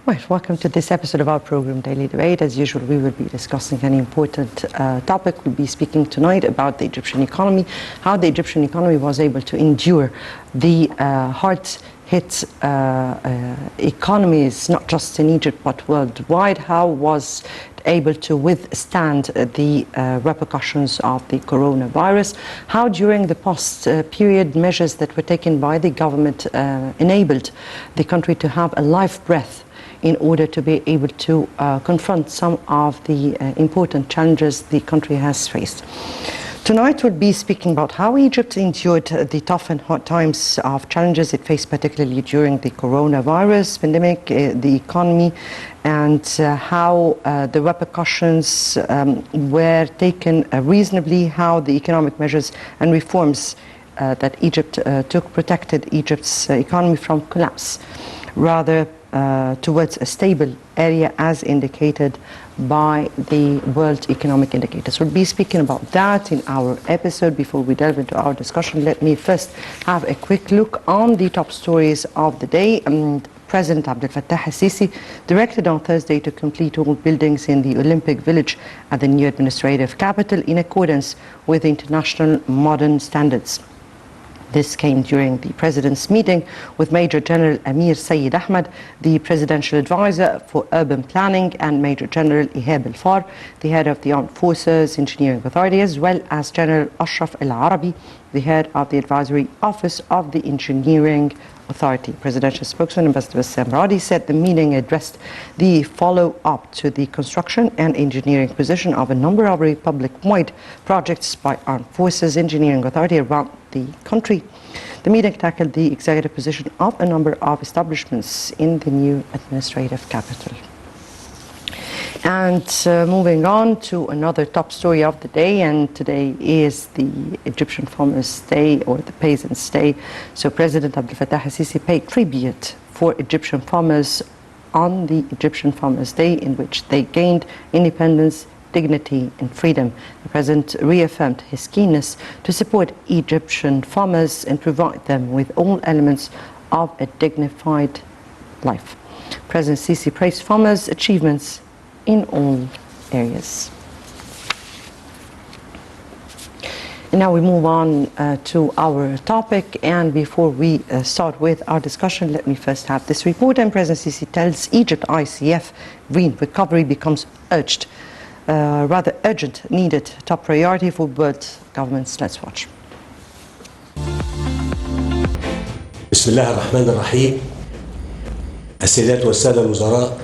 Well, welcome to this episode of our program, Daily Debate. As usual, we will be discussing an important topic. We'll be speaking tonight about the Egyptian economy, how the Egyptian economy was able to endure the hard-hit economies, not just in Egypt, but worldwide. How was able to withstand the repercussions of the coronavirus, how during the post-period measures that were taken by the government enabled the country to have a life breath in order to be able to confront some of the important challenges the country has faced. Tonight we'll be speaking about how Egypt endured the tough and hard times of challenges it faced, particularly during the coronavirus pandemic, the economy, and how the repercussions were taken reasonably, how the economic measures and reforms that Egypt took protected Egypt's economy from collapse, rather towards a stable area as indicated by the World Economic Indicators. We'll be speaking about that in our episode. Before we delve into our discussion, let me first have a quick look on the top stories of the day. President Abdel Fattah al-Sisi directed on Thursday to complete all buildings in the Olympic Village at the new administrative capital in accordance with international modern standards. This came during the President's meeting with Major General Amir Sayyid Ahmed, the Presidential Advisor for Urban Planning, and Major General Ihab al-Far, the head of the Armed Forces Engineering Authority, as well as General Ashraf al-Arabi, the head of the Advisory Office of the Engineering Authority. Presidential spokesman Ambassador Bassam Radi said the meeting addressed the follow-up to the construction and engineering position of a number of republic-wide projects by Armed Forces Engineering Authority around the country. The meeting tackled the executive position of a number of establishments in the new administrative capital. And moving on to another top story of the day, and today is the Egyptian Farmers' Day, or the Peasants' Day. So President Abdel Fattah al-Sisi paid tribute for Egyptian farmers on the Egyptian Farmers' Day, in which they gained independence, dignity and freedom. The President reaffirmed his keenness to support Egyptian farmers and provide them with all elements of a dignified life. President Sisi praised farmers' achievements in all areas. And now we move on to our topic, and before we start with our discussion, let me first have this report. And President Sisi tells Egypt ICF green recovery becomes rather urgent, needed, top priority for world governments. Let's watch. بسم الله الرحمن الرحيم. السيدات والسادة الوزراء،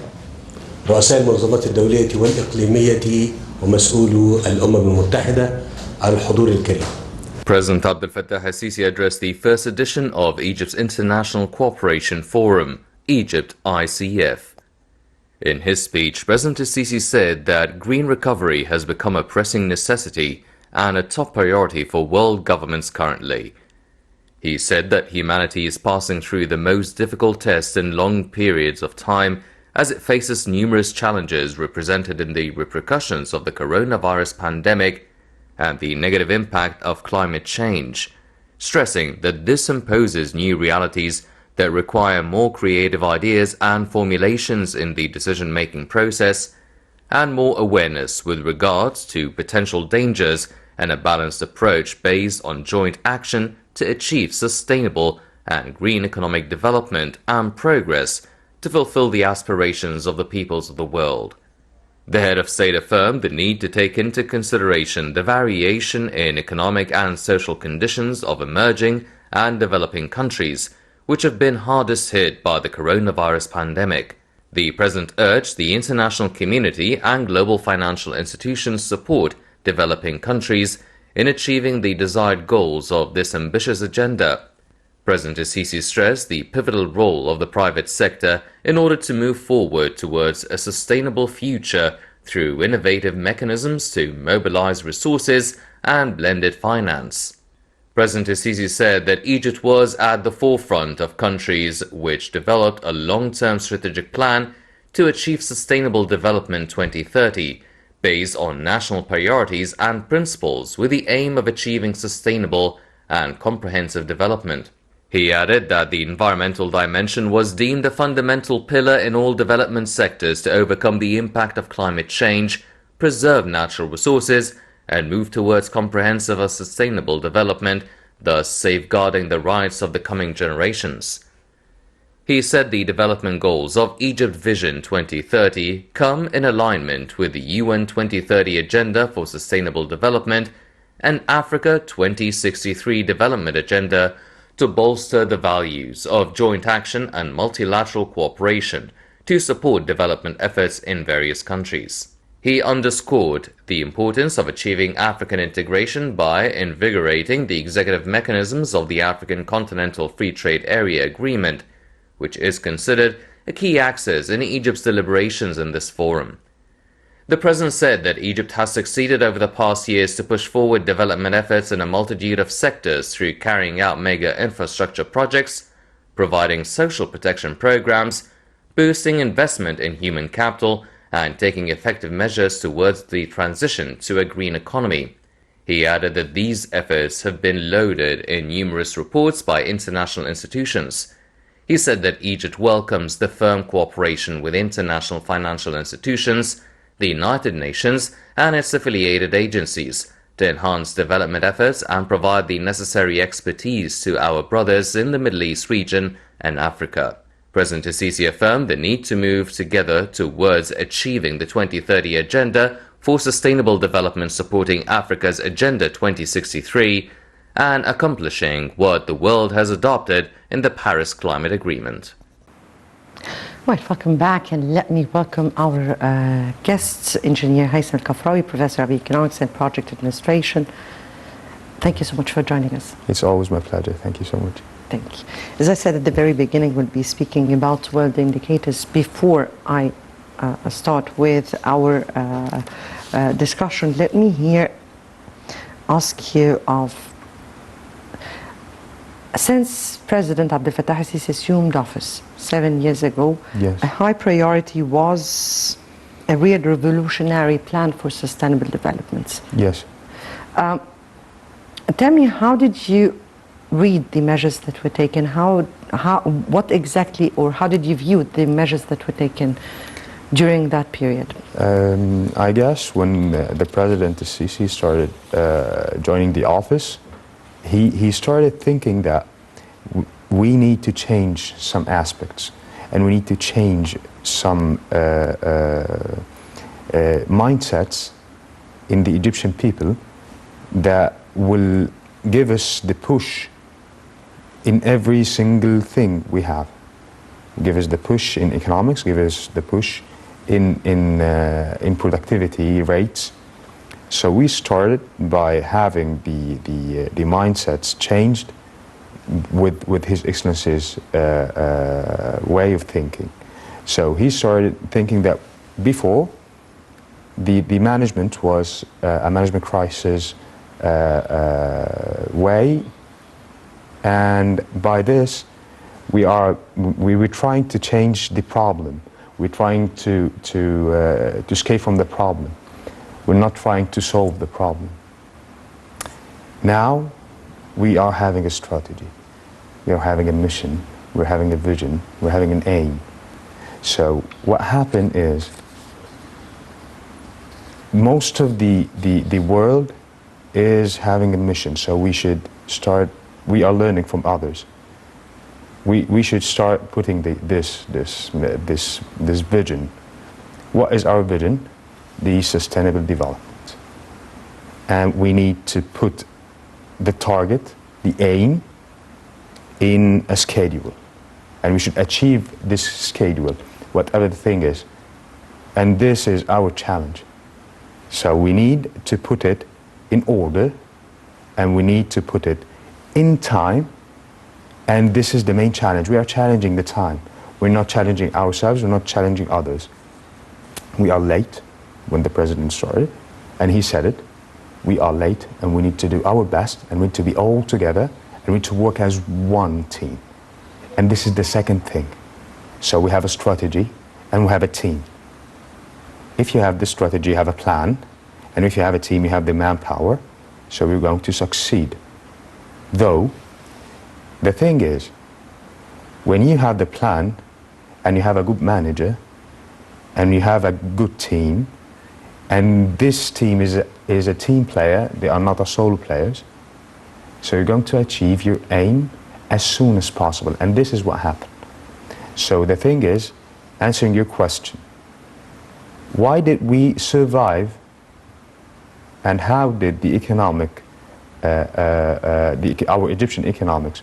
رؤساء المنظمات الدولية والإقليمية ومسؤولو الأمم المتحدة على الحضور الكريم. President Abdel Fattah al-Sisi addressed the first edition of Egypt's International Cooperation Forum, Egypt ICF. In his speech, President al-Sisi said that green recovery has become a pressing necessity and a top priority for world governments currently. He said that humanity is passing through the most difficult test in long periods of time as it faces numerous challenges represented in the repercussions of the coronavirus pandemic and the negative impact of climate change, stressing that this imposes new realities that require more creative ideas and formulations in the decision-making process and more awareness with regards to potential dangers and a balanced approach based on joint action to achieve sustainable and green economic development and progress to fulfill the aspirations of the peoples of the world. The head of state affirmed the need to take into consideration the variation in economic and social conditions of emerging and developing countries, which have been hardest hit by the coronavirus pandemic. The President urged the international community and global financial institutions support developing countries in achieving the desired goals of this ambitious agenda. President al-Sisi stressed the pivotal role of the private sector in order to move forward towards a sustainable future through innovative mechanisms to mobilize resources and blended finance. President al-Sisi said that Egypt was at the forefront of countries which developed a long-term strategic plan to achieve Sustainable Development 2030 based on national priorities and principles with the aim of achieving sustainable and comprehensive development. He added that the environmental dimension was deemed a fundamental pillar in all development sectors to overcome the impact of climate change, preserve natural resources, and move towards comprehensive and sustainable development, thus safeguarding the rights of the coming generations. He said the development goals of Egypt Vision 2030 come in alignment with the UN 2030 Agenda for Sustainable Development and Africa 2063 Development Agenda to bolster the values of joint action and multilateral cooperation to support development efforts in various countries. He underscored the importance of achieving African integration by invigorating the executive mechanisms of the African Continental Free Trade Area Agreement, which is considered a key axis in Egypt's deliberations in this forum. The president said that Egypt has succeeded over the past years to push forward development efforts in a multitude of sectors through carrying out mega infrastructure projects, providing social protection programs, boosting investment in human capital, and taking effective measures towards the transition to a green economy. He added that these efforts have been lauded in numerous reports by international institutions. He said that Egypt welcomes the firm cooperation with international financial institutions, the United Nations, and its affiliated agencies to enhance development efforts and provide the necessary expertise to our brothers in the Middle East region and Africa. President Sisi affirmed the need to move together towards achieving the 2030 Agenda for Sustainable Development supporting Africa's Agenda 2063 and accomplishing what the world has adopted in the Paris Climate Agreement. Right, welcome back, and let me welcome our guests, Engineer Haitham Kafrawy, Professor of Economics and Project Administration. Thank you so much for joining us. It's always my pleasure. Thank you so much. Thank you. As I said at the very beginning, we'll be speaking about world indicators. Before I start with our discussion, let me here ask you of, since President Abdel Fattah al-Sisi assumed office 7 years ago, Yes. a high priority was a real revolutionary plan for sustainable development. Yes. Tell me, how did you read the measures that were taken? What exactly, or how did you view the measures that were taken during that period? I guess when the President Sisi started joining the office, he started thinking that we need to change some aspects, and we need to change some mindsets in the Egyptian people that will give us the push in every single thing we have. Give us the push in economics, give us the push in productivity rates. So we started by having the mindsets changed with His Excellency's way of thinking. So he started thinking that before the management was a management crisis way, and by this we were trying to change the problem. We're trying to escape from the problem. We're not trying to solve the problem. Now we are having a strategy. We are having a mission. We're having a vision. We're having an aim. So what happened is most of the world is having a mission. So we should start. We are learning from others. We should start putting this vision. What is our vision? The sustainable development. And we need to put the target, the aim, in a schedule. And we should achieve this schedule, whatever the thing is. And this is our challenge. So we need to put it in order, and we need to put it in time. And this is the main challenge. We are challenging the time. We're not challenging ourselves, we're not challenging others. We are late when the president started, and he said it. We are late, and we need to do our best, and we need to be all together, and we need to work as one team. And this is the second thing. So we have a strategy, and we have a team. If you have the strategy, you have a plan, and if you have a team, you have the manpower, so we're going to succeed. Though, The thing is, when you have the plan and you have a good manager and you have a good team, and this team is a team player, they are not a solo players, so you're going to achieve your aim as soon as possible, and this is what happened. So the thing is, answering your question, why did we survive and how did the economic, our Egyptian economics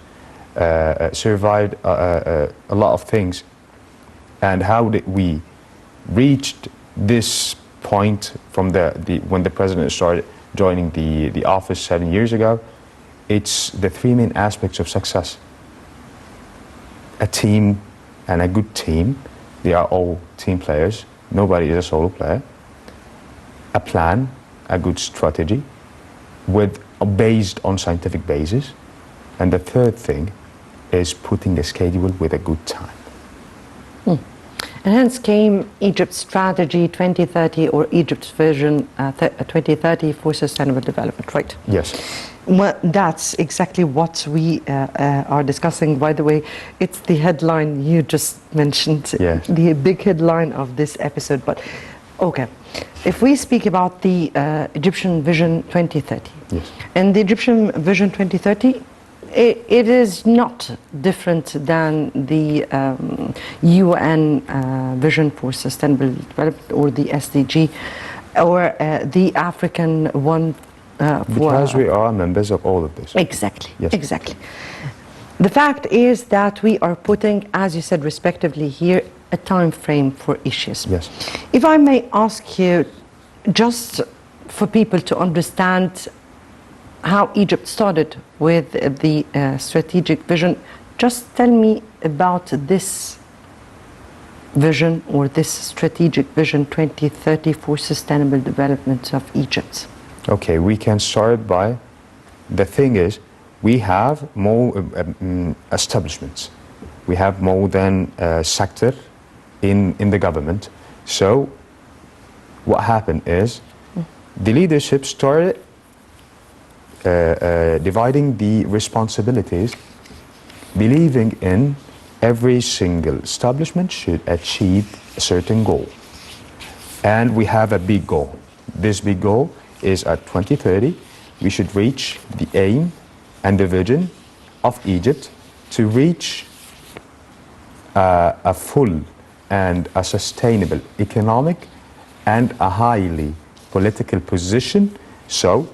survived a lot of things, and how did we reach this point from when the president started joining the office 7 years ago? It's the three main aspects of success. A team, and a good team, they are all team players, nobody is a solo player. A plan, a good strategy, based on scientific basis. And the third thing is putting a schedule with a good time. And hence came Egypt's Strategy 2030, or Egypt's Vision 2030 for Sustainable Development, right? Yes. Well, that's exactly what we are discussing. By the way, it's the headline you just mentioned, Yes. the big headline of this episode. But okay, if we speak about the Egyptian Vision 2030, Yes. and the Egyptian Vision 2030, it is not different than the UN Vision for Sustainable Development, or the SDG, or the African one. Because we are members of all of this. Exactly, Yes. exactly. The fact is that we are putting, as you said respectively here, a time frame for issues. Yes. If I may ask you, just for people to understand how Egypt started with the strategic vision, just tell me about this vision, or this strategic vision 2030 for sustainable development of Egypt. Okay, we can start by, the thing is, we have more establishments. We have more than a sector in the government. So what happened is, the leadership started dividing the responsibilities, believing in every single establishment should achieve a certain goal. And we have a big goal. This big goal is at 2030, we should reach the aim and the vision of Egypt to reach a full and a sustainable economic and a highly political position. So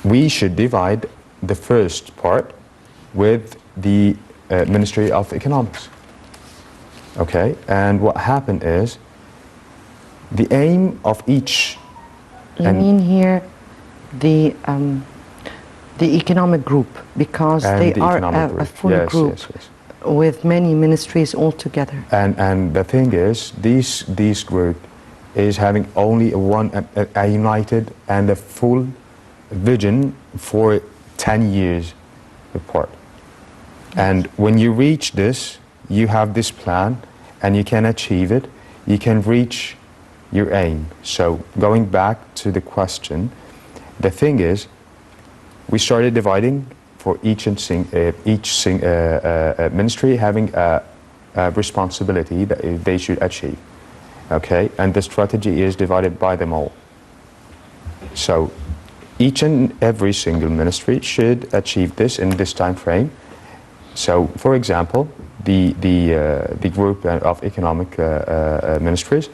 we should divide the first part with the Ministry of Economics. Okay, and what happened is, the aim of each. You mean here the economic group, because they are a full yes, group, yes, yes, with many ministries all together. And the thing is, this group is having only a united and a full vision for 10 years apart. And when you reach this, you have this plan and you can achieve it, you can reach your aim. So going back to the question, the thing is, we started dividing for each ministry having a responsibility that they should achieve. Okay, and the strategy is divided by them all. So each and every single ministry should achieve this in this time frame. So, for example, the group of economic ministries,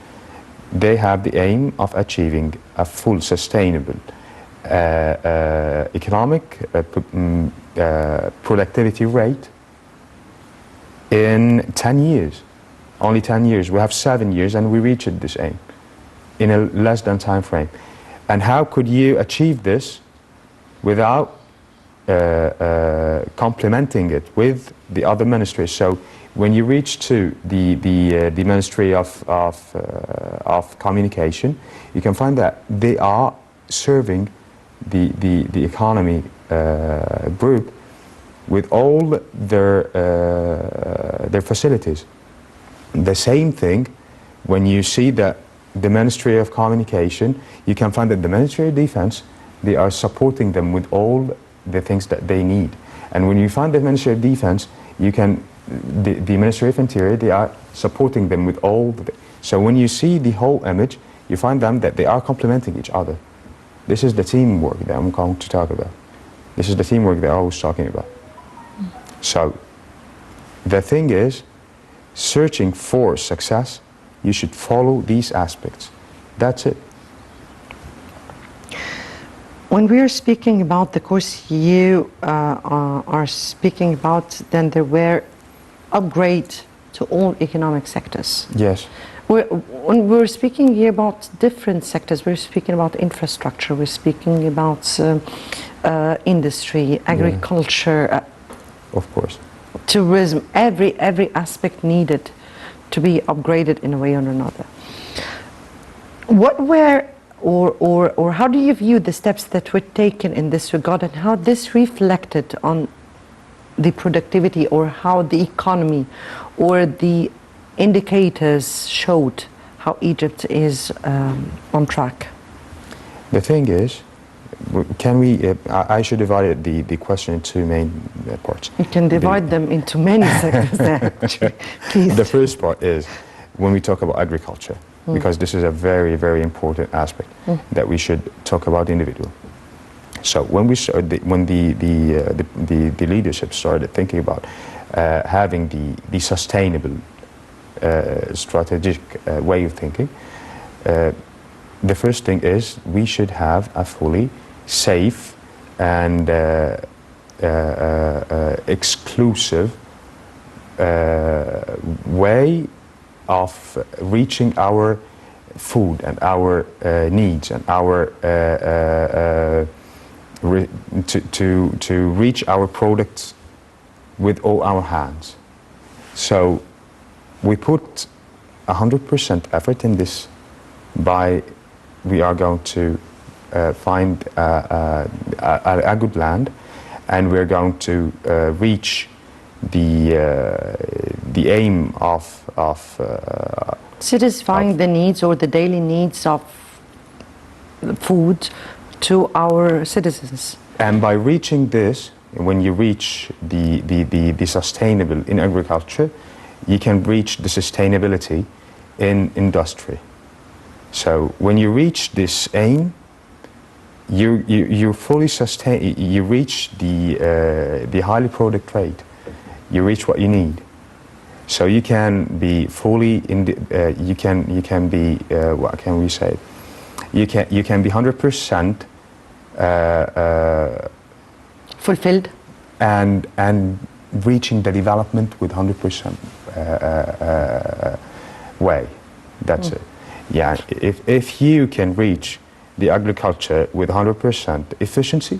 they have the aim of achieving a full sustainable economic productivity rate in 10 years. Only 10 years. We have 7 years and we reached this aim in a less than time frame. And how could you achieve this without complementing it with the other ministries? So when you reach to the Ministry of Communication, you can find that they are serving the economy group with all their facilities. The same thing when you see that the Ministry of Communication, you can find that the Ministry of Defense, they are supporting them with all the things that they need. And when you find the Ministry of Defense, you can, the Ministry of Interior, they are supporting them with all the, so when you see the whole image, you find them that they are complementing each other. This is the teamwork that I'm going to talk about. This is the teamwork that I was talking about. So the thing is, searching for success, you should follow these aspects. That's it. When we are speaking about the course you are speaking about, then there were upgrade to all economic sectors. Yes. When we're speaking here about different sectors, we're speaking about infrastructure, we're speaking about industry, agriculture, of course, tourism, every aspect needed to be upgraded in a way or another. What were or how do you view the steps that were taken in this regard, and how this reflected on the productivity, or how the economy or the indicators showed how Egypt is on track? The thing is, can we, I should divide the question into two main parts. You can divide them into many sectors actually. Please. The first part is when we talk about agriculture, because this is a very, very important aspect that we should talk about individual. So when we started, when the leadership started thinking about having the sustainable strategic way of thinking, the first thing is we should have a fully safe and exclusive way of reaching our food and our needs and our to reach our products with all our hands. So we put 100% effort in this by we are going to find a good land, and we're going to reach the aim of satisfying the needs or the daily needs of food to our citizens. And by reaching this, when you reach the sustainable in agriculture, you can reach the sustainability in industry. So when you reach this aim, you fully sustain. You reach the highly product trade. You reach what you need. So you can be fully in the, you can be what can we say? You can be 100% fulfilled and reaching the development with 100% way. That's it. Yeah, if you can reach the agriculture with 100% efficiency,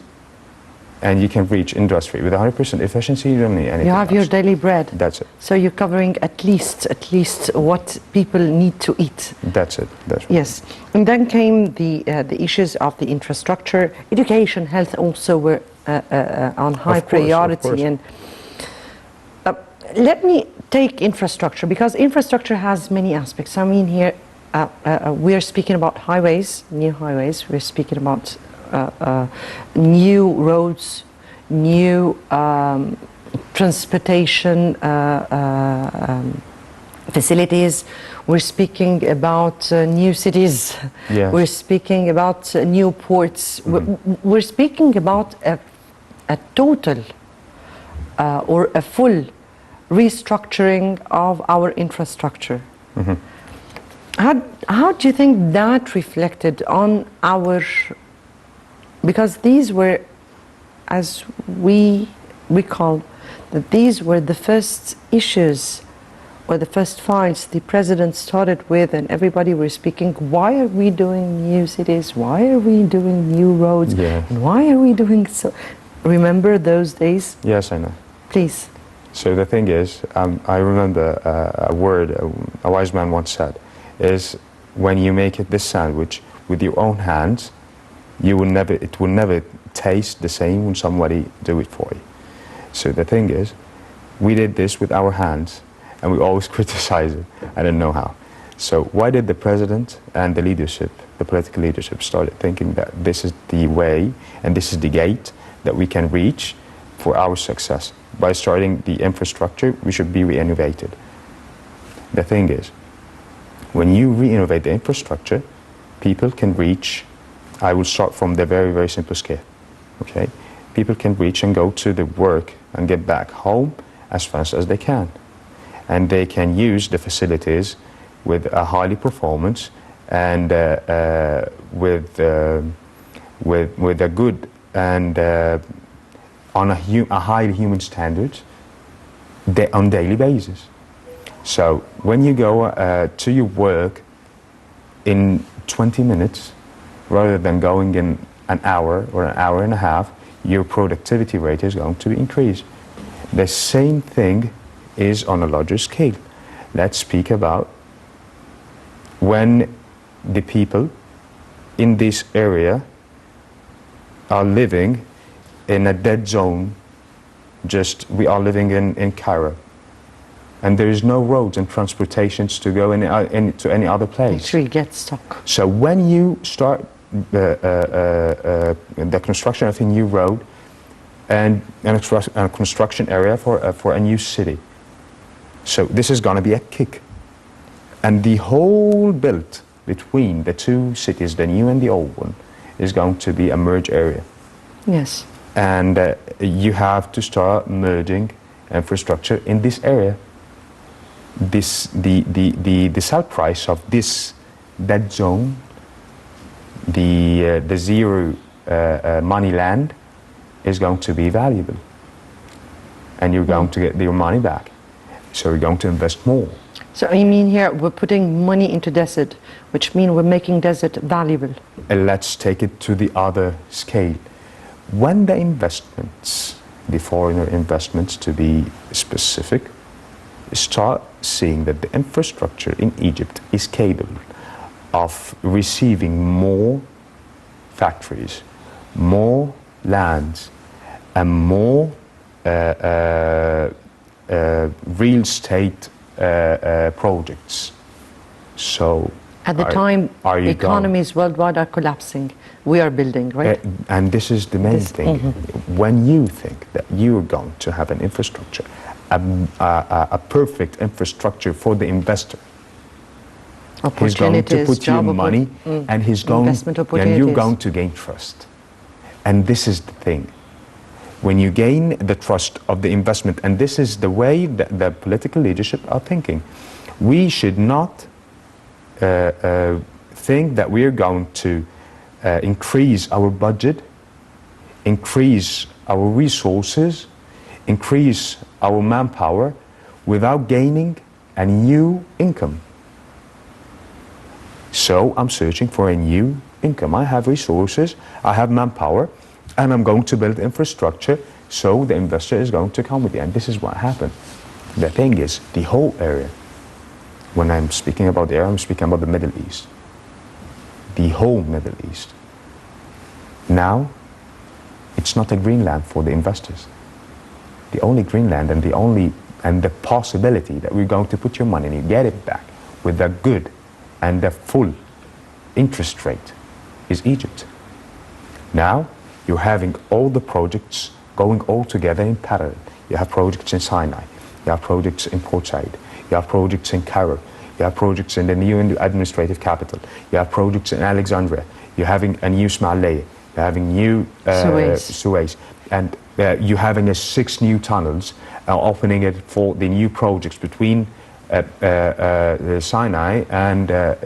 and you can reach industry with 100% efficiency, you don't need anything You have else. your daily bread. That's it. So you're covering at least what people need to eat. That's it. That's right. Yes, and then came the issues of the infrastructure, education, health also were on high priority. Of course. And let me take infrastructure, because infrastructure has many aspects. I mean, here we are speaking about highways, new highways. We're speaking about new roads, new transportation facilities. We're speaking about new cities. Yes. We're speaking about new ports. We're speaking about a total or a full restructuring of our infrastructure. How do you think that reflected on our, because these were, as we recall, that these were the first issues or the first files the president started with, and everybody were speaking, why are we doing new cities? Why are we doing new roads? Yeah. And why are we doing so? Remember those days? Yes, I know. Please. So the thing is, I remember a word a wise man once said, is when you make it this sandwich with your own hands, it will never taste the same when somebody do it for you. So the thing is, we did this with our hands, and we always criticize it. I don't know how. So why did the president and the leadership, the political leadership, started thinking that this is the way and this is the gate that we can reach for our success. By starting the infrastructure, we should be re-innovated. The thing is, when you re-innovate the infrastructure, people can reach, I will start from the very, very simple scale, okay? People can reach and go to the work and get back home as fast as they can. And they can use the facilities with a highly performance and with a good and on a high human standards on daily basis. So when you go to your work in 20 minutes, rather than going in an hour or an hour and a half, your productivity rate is going to increase. The same thing is on a larger scale. Let's speak about when the people in this area are living in a dead zone. We are living in Cairo, and there is no roads and transportations to go to any other place. Actually get stuck. So when you start the construction of a new road and a construction area for a new city, so this is going to be a kick. And the whole belt between the two cities, the new and the old one, is going to be a merge area. Yes. And you have to start merging infrastructure in this area. The sell price of this dead zone, the zero money land, is going to be valuable, and you're going to get your money back. So you're going to invest more. So you mean here we're putting money into desert, which means we're making desert valuable. And let's take it to the other scale. When the investments, the foreigner investments to be specific, start seeing that the infrastructure in Egypt is capable of receiving more factories, more lands, and more real estate projects. So at the time, economies worldwide are collapsing. We are building, right? And this is the main thing. When you think that you're going to have an infrastructure, a perfect infrastructure for the investor, he's going to put your money and you're going to gain trust. And this is the thing. When you gain the trust of the investment, and this is the way that the political leadership are thinking, we should not think that we're going to increase our budget, increase our resources, increase our manpower without gaining a new income. So I'm searching for a new income. I have resources, I have manpower, and I'm going to build infrastructure, so the investor is going to come with you. And this is what happened. The thing is, the whole area, when I'm speaking about the area, I'm speaking about the Middle East. The whole Middle East. Now, it's not a Greenland for the investors. The only Greenland and the possibility that we're going to put your money and you get it back with a good and a full interest rate is Egypt. Now, you're having all the projects going all together in parallel. You have projects in Sinai, you have projects in Port Said, you have projects in Cairo, you have projects in the new administrative capital, you have projects in Alexandria, you're having a new Ismailia, you're having new Suez, and you're having 6 new tunnels, opening it for the new projects between Sinai and the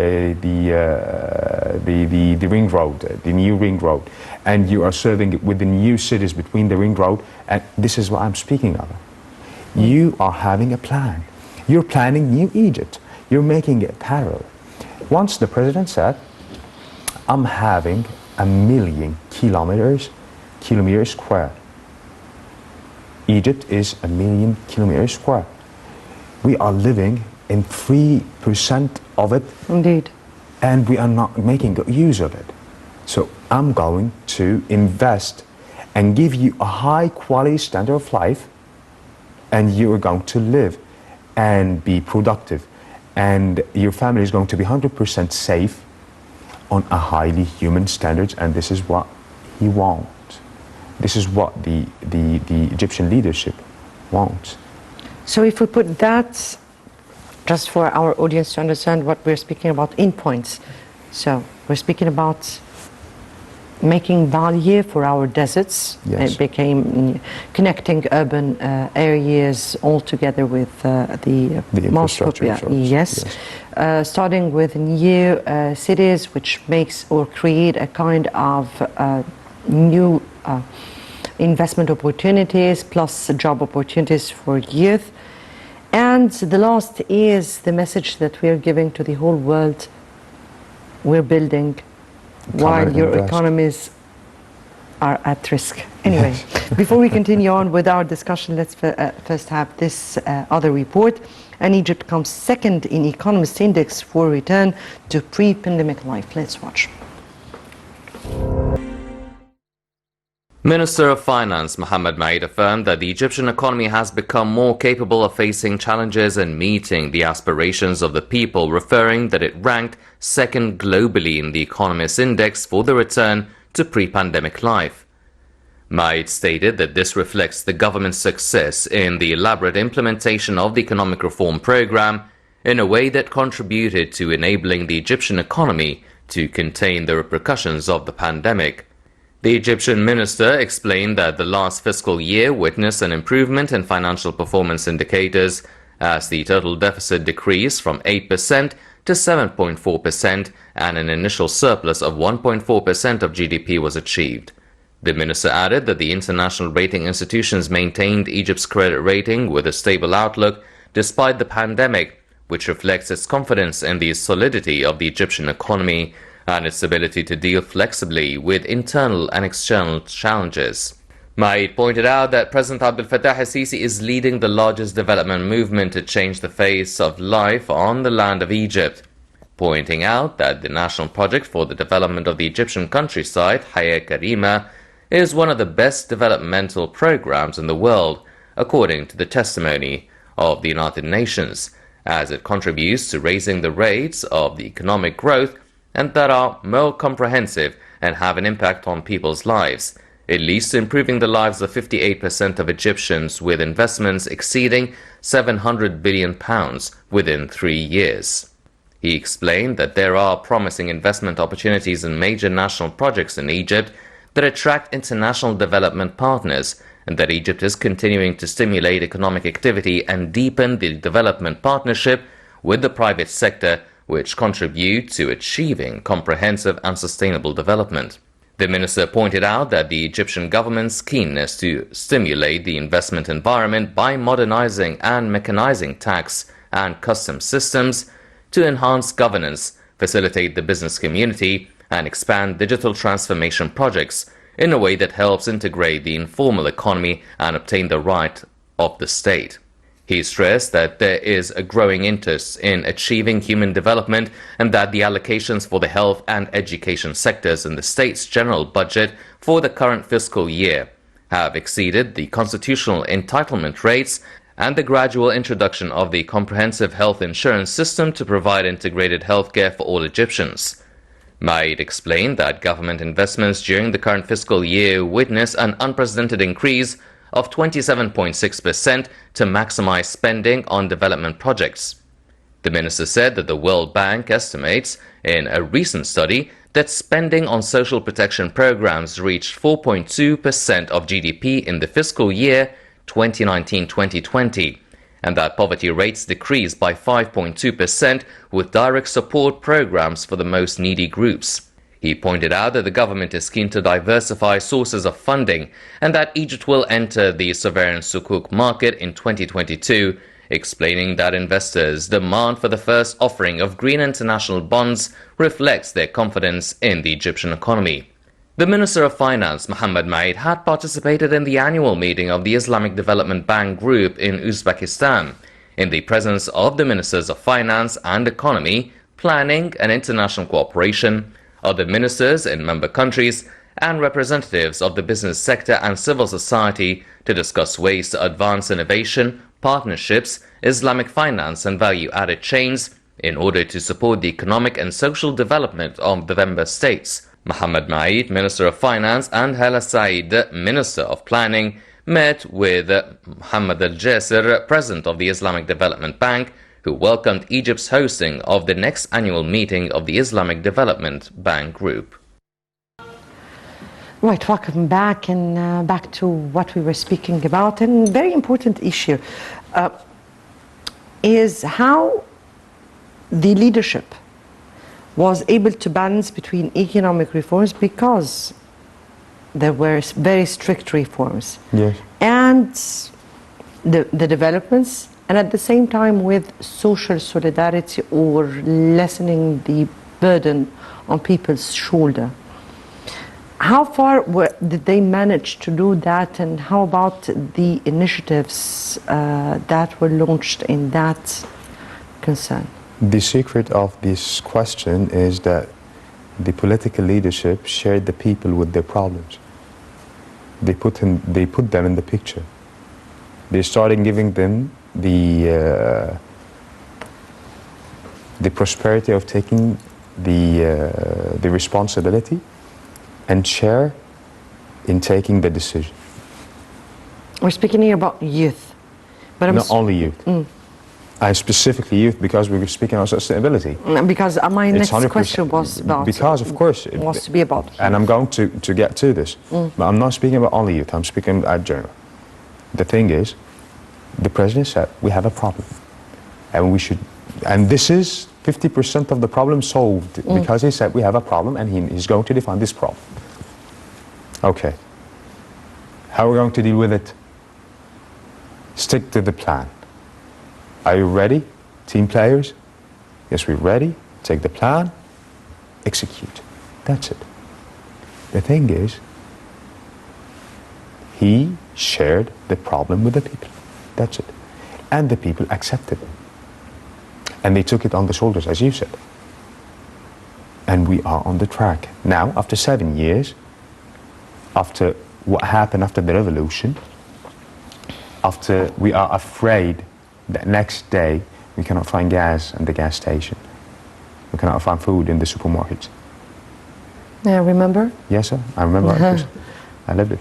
ring road, the new ring road, and you are serving it with the new cities between the ring road, and this is what I'm speaking of. You are having a plan. You're planning New Egypt. You're making it parallel. Once the president said, I'm having 1 million kilometers square. Egypt is 1 million kilometers square. We are living in 3% of it. Indeed. And we are not making use of it. So I'm going to invest and give you a high quality standard of life, and you are going to live and be productive, and your family is going to be 100% safe on a highly human standards, and this is what he wants. This is what the Egyptian leadership wants. So if we put that, just for our audience to understand what we're speaking about in points. So we're speaking about making value for our deserts. Yes. It became connecting urban areas all together with the most infrastructure. yes. Starting with new cities, which makes or create a kind of new investment opportunities plus job opportunities for youth. And the last is the message that we're giving to the whole world: we're building while your economies are at risk. Anyway, before we continue on with our discussion, let's first have this other report. And Egypt comes second in Economist Index for return to pre-pandemic life. Let's watch. Minister of Finance Mohammed Maid affirmed that the Egyptian economy has become more capable of facing challenges and meeting the aspirations of the people, referring that it ranked second globally in the Economist Index for the return to pre-pandemic life. Maid stated that this reflects the government's success in the elaborate implementation of the economic reform program in a way that contributed to enabling the Egyptian economy to contain the repercussions of the pandemic. The Egyptian minister explained that the last fiscal year witnessed an improvement in financial performance indicators as the total deficit decreased from 8% to 7.4% and an initial surplus of 1.4% of GDP was achieved. The minister added that the international rating institutions maintained Egypt's credit rating with a stable outlook despite the pandemic, which reflects its confidence in the solidity of the Egyptian economy and its ability to deal flexibly with internal and external challenges. Maid pointed out that President Abdel Fattah el-Sisi is leading the largest development movement to change the face of life on the land of Egypt, pointing out that the national project for the development of the Egyptian countryside, Hayat Karima, is one of the best developmental programs in the world, according to the testimony of the United Nations, as it contributes to raising the rates of the economic growth and that are more comprehensive and have an impact on people's lives. It leads to improving the lives of 58% of Egyptians, with investments exceeding £700 billion within 3 years. He explained that there are promising investment opportunities in major national projects in Egypt that attract international development partners, and that Egypt is continuing to stimulate economic activity and deepen the development partnership with the private sector, which contribute to achieving comprehensive and sustainable development. The minister pointed out that the Egyptian government's keenness to stimulate the investment environment by modernizing and mechanizing tax and customs systems to enhance governance, facilitate the business community, and expand digital transformation projects in a way that helps integrate the informal economy and obtain the right of the state. He stressed that there is a growing interest in achieving human development and that the allocations for the health and education sectors in the state's general budget for the current fiscal year have exceeded the constitutional entitlement rates, and the gradual introduction of the comprehensive health insurance system to provide integrated healthcare for all Egyptians. Maid explained that government investments during the current fiscal year witnessed an unprecedented increase of 27.6% to maximize spending on development projects. The minister said that the World Bank estimates in a recent study that spending on social protection programs reached 4.2% of GDP in the fiscal year 2019-2020, and that poverty rates decreased by 5.2% with direct support programs for the most needy groups. He pointed out that the government is keen to diversify sources of funding and that Egypt will enter the sovereign sukuk market in 2022, explaining that investors' demand for the first offering of green international bonds reflects their confidence in the Egyptian economy. The Minister of Finance, Mohammed Maid, had participated in the annual meeting of the Islamic Development Bank Group in Uzbekistan, in the presence of the Ministers of Finance and Economy, Planning and International Cooperation, other ministers in member countries, and representatives of the business sector and civil society to discuss ways to advance innovation, partnerships, Islamic finance and value-added chains in order to support the economic and social development of the member states. Mohammed Maid, Minister of Finance, and Hala Said, Minister of Planning, met with Mohammed Al-Jasir, President of the Islamic Development Bank, who welcomed Egypt's hosting of the next annual meeting of the Islamic Development Bank Group. Right, welcome back, and back to what we were speaking about. And very important issue is how the leadership was able to balance between economic reforms, because there were very strict reforms, Yes. and the developments, and at the same time with social solidarity or lessening the burden on people's shoulder. How far did they manage to do that, and how about the initiatives that were launched in that concern? The secret of this question is that the political leadership shared the people with their problems. They put them in the picture. They started giving them the prosperity of taking the responsibility and share in taking the decision. We're speaking here about youth, but not only youth. I specifically youth because we were speaking about sustainability. Because my next question was about. Because of course it was to be about. And I'm going to get to this, but I'm not speaking about only youth. I'm speaking about general. The thing is, the president said we have a problem, and we should, and this is 50% of the problem solved because he said we have a problem, and he's going to define this problem. Okay. How are we going to deal with it? Stick to the plan. Are you ready, team players? Yes, we're ready. Take the plan, execute. That's it. The thing is, he shared the problem with the people. That's it. And the people accepted it. And they took it on the shoulders, as you said. And we are on the track. Now, after 7 years, after what happened after the revolution, after we are afraid that next day we cannot find gas in the gas station, we cannot find food in the supermarkets. Yeah, remember? Yes, sir. I remember. I lived it.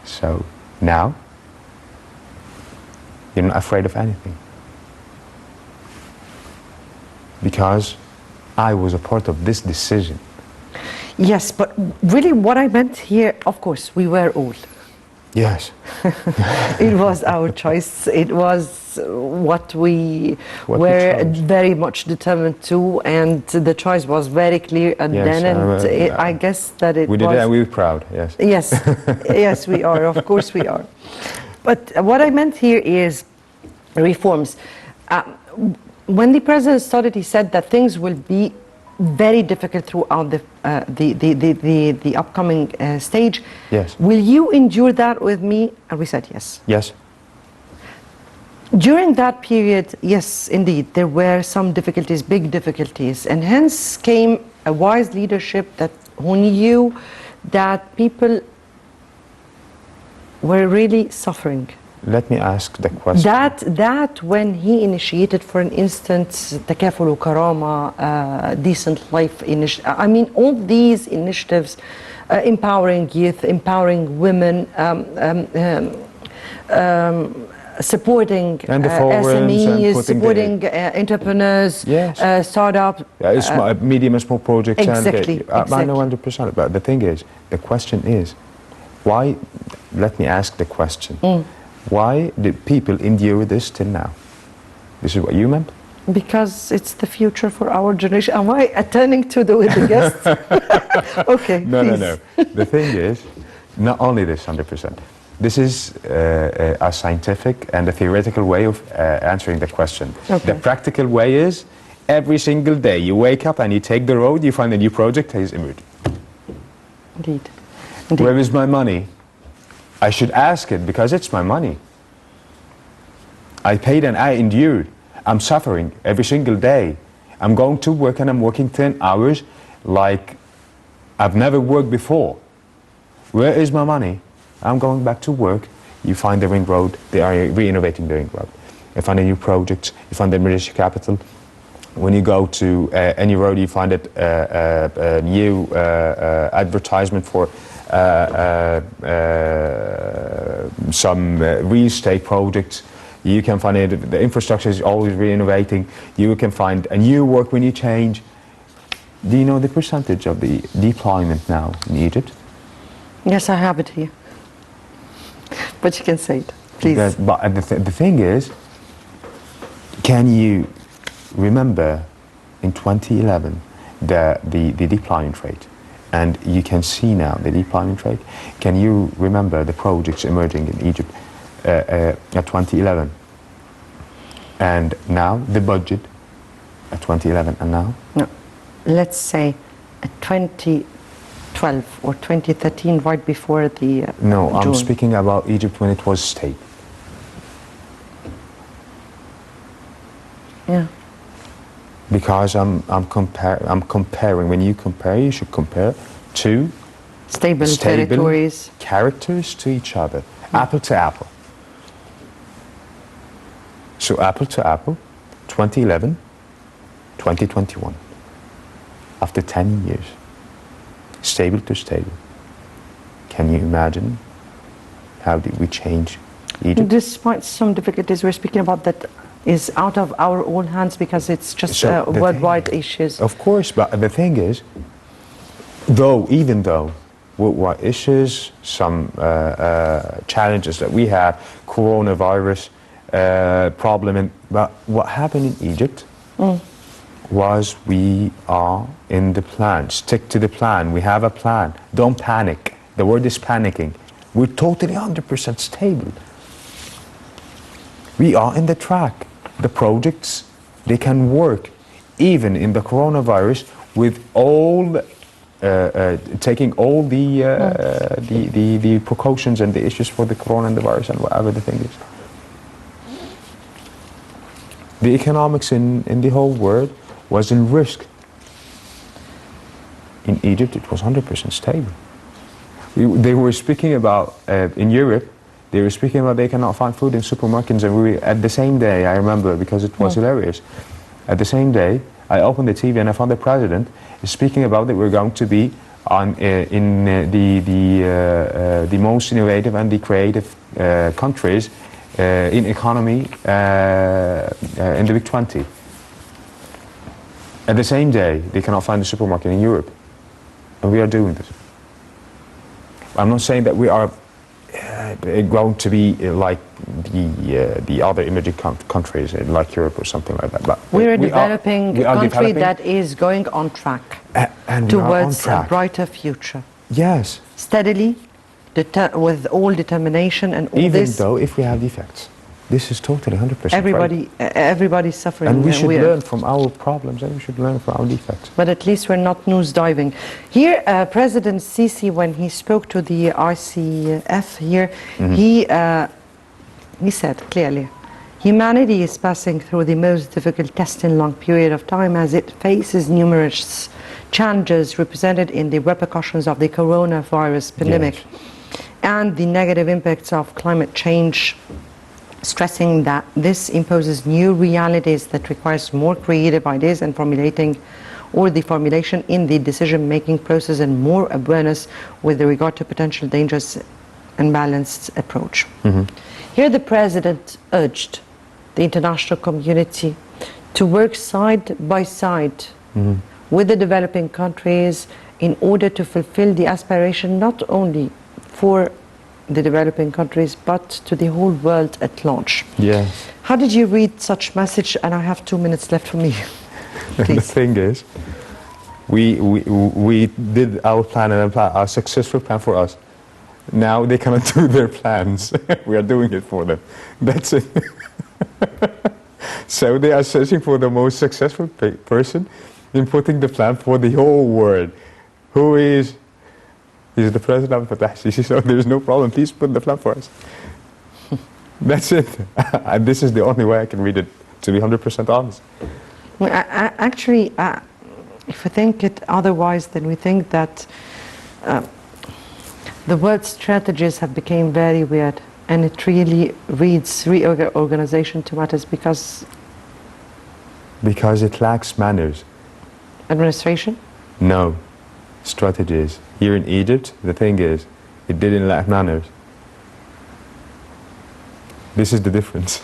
So now, you're not afraid of anything. Because I was a part of this decision. Yes, but really what I meant here, of course, we were old. Yes. It was our choice. It was what we were very much determined to, and the choice was very clear at then. And I guess that it we did it, and we were proud. Yes. Yes, yes, we are. Of course, we are. But what I meant here is reforms. When the president started, he said that things will be very difficult throughout the upcoming stage. Yes. Will you endure that with me? And we said yes. Yes. During that period, yes, indeed, there were some difficulties, big difficulties, and hence came a wise leadership who knew that people were really suffering. Let me ask the question. That when he initiated, for instance, Kafrawy Karama, decent life initiative. I mean, all these initiatives, empowering youth, empowering women, supporting SMEs, supporting entrepreneurs, yes. startup, medium and small projects. Exactly. I know 100%. But the thing is, the question is, why? Let me ask the question. Why did people endure this till now? This is what you meant? Because it's the future for our generation. Am I turning to the guests? Okay, No, please. no. The thing is, not only this 100%. This is a scientific and a theoretical way of answering the question. Okay. The practical way is, every single day you wake up and you take the road, you find a new project has emerged. Indeed. Where is my money? I should ask it because it's my money. I paid and I endured. I'm suffering every single day. I'm going to work and I'm working 10 hours like I've never worked before. Where is my money? I'm going back to work. You find the ring road. They are re-innovating the ring road. You find a new project. You find the emergency capital. When you go to any road, you find a new advertisement for some real estate projects. You can find it, the infrastructure is always renovating. You can find a new work when you change. Do you know the percentage of the deployment now in Egypt? Yes, I have it here. But you can say it, please. But the thing is, can you remember in 2011 the deployment rate? And you can see now the deployment rate. Can you remember the projects emerging in Egypt at 2011? And now the budget at 2011 and now? No, let's say 2012 or 2013, right before the No, I'm June. speaking about Egypt when it was state. Yeah. Because I'm comparing. When you compare, you should compare two Stable territories. characters to each other, apple to apple. So apple to apple, 2011, 2021. After 10 years, stable to stable. Can you imagine how did we change Egypt? Despite some difficulties, we're speaking about that is out of our own hands because it's just So the worldwide issues. Of course, but the thing is, even though worldwide issues, some challenges that we have, coronavirus problem, but what happened in Egypt was we are in the plan. Stick to the plan. We have a plan. Don't panic. The word is panicking. We're totally 100% stable. We are in the track. The projects, they can work even in the coronavirus with all taking all the precautions and the issues for the corona and the virus and whatever the thing is. The economics in the whole world was in risk. In Egypt, it was 100% stable. They were speaking about, in Europe, they were speaking about they cannot find food in supermarkets, and we, at the same day, I remember because it was hilarious, at the same day, I opened the TV and I found the president speaking about that we're going to be on, in the most innovative and the creative countries in economy in the Big 20. At the same day, they cannot find a supermarket in Europe, and we are doing this. I'm not saying that we are going to be like the other emerging countries like Europe or something like that. But we're a developing country that is going on track and towards a brighter future. Yes. Steadily, with all determination and all Even this. though if we have defects. This is totally 100% everybody's suffering. And we should learn from our problems and we should learn from our defects. But at least we're not nosediving. Here, President Sisi, when he spoke to the ICF here, he said clearly, humanity is passing through the most difficult test in a long period of time as it faces numerous challenges represented in the repercussions of the coronavirus pandemic and the negative impacts of climate change, stressing that this imposes new realities that requires more creative ideas and formulation in the decision-making process and more awareness with regard to potential dangers and balanced approach. Here the President urged the international community to work side by side with the developing countries in order to fulfill the aspiration not only for the developing countries, but to the whole world at large. Yes. How did you read such message? And I have 2 minutes left for me. The thing is, we did our plan and our successful plan for us. Now they cannot do their plans. We are doing it for them. That's it. So they are searching for the most successful person in putting the plan for the whole world. Who is? He's the president of Fattah Sisi, so there's no problem. Please put the plan for us. That's it. And this is the only way I can read it, to be 100% honest. Well, actually, if we think it otherwise, then we think that the word strategies have become very weird, and it really reads reorganization to matters because Because it lacks manners. Administration? No. Strategies. Here in Egypt, the thing is, it didn't lack manners. This is the difference.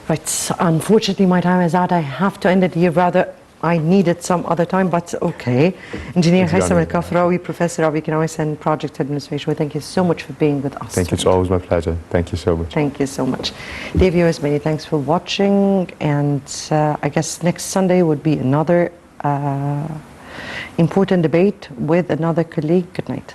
Right, unfortunately my time is out. I have to end it here. Rather, I needed some other time, but okay. Engineer Haitham Al-Kafrawy, Professor of Economics and Project Administration, thank you so much for being with us. Thank you, it's always my pleasure. Thank you so much. Thank you so much. Dear viewers, many thanks for watching, and I guess next Sunday would be another important debate with another colleague. Good night.